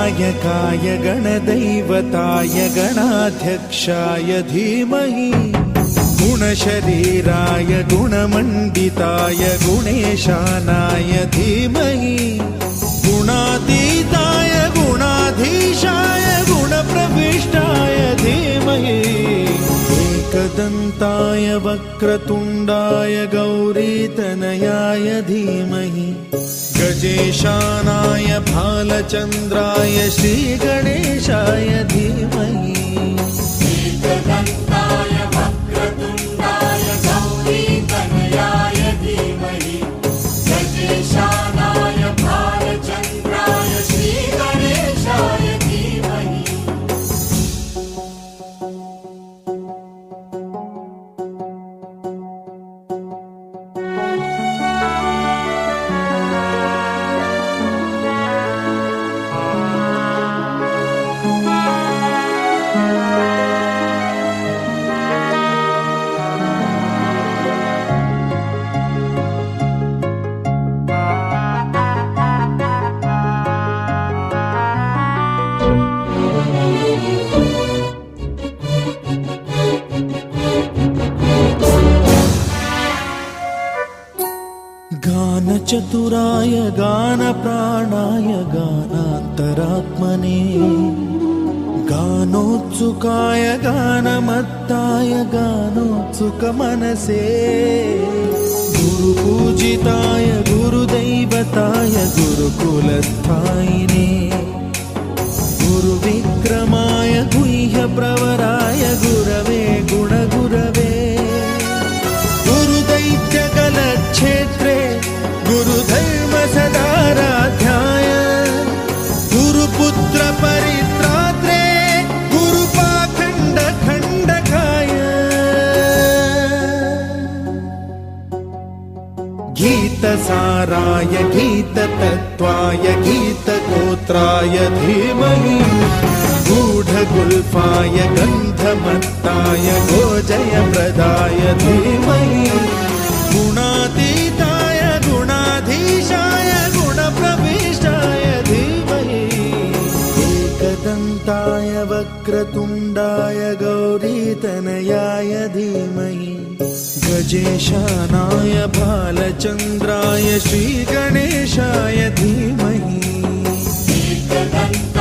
गणनायकाय गणदैवताय गणाध्यक्षाय धीमहि गुणशरीराय गुणमण्डिताय गुणेशानाय धीमहि गुणातीताय गुणाधीशाय गुणप्रविष्टाय धीमहि एकदन्ताय वक्रतुण्डाय गौरीतनयाय धीमहि गजेशानाय भालचन्द्राय श्रीगणेशाय धीमहि एकदन्ताय वक्रतुण्डाय गौरीतनयाय धीमहि गजेशानाय भालचन्द्राय श्रीगणेशाय धीमहि गानचतुराय गानप्राणाय गानान्तरात्मने गानोत्सुकाय गानमत्ताय गानोत्सुकमनसे गुरुपूजिताय गुरुदैवताय गुरुकुलस्थायिने गुरुविक्रमाय गुह्यप्रवराय गुरवे गुणगुरवे गुरुदैत्यकलक्षेत्रे गुरुधर्मसदाराध्याय गुरुपुत्रपरित्रात्रे गुरुपाखण्डखण्डकाय गीतसाराय गीततत्त्वाय गीतगोत्राय धीमहि गूढगुल्फाय गन्धमत्ताय गोजयप्रदाय धीमहि गुणातीताय गुणाधीशाय गुणप्रविष्टाय धीमहि एकदन्ताय वक्रतुण्डाय गौरीतनयाय धीमहि गजेशानाय भालचन्द्राय श्रीगणेशाय धीमहि एकदन्ताय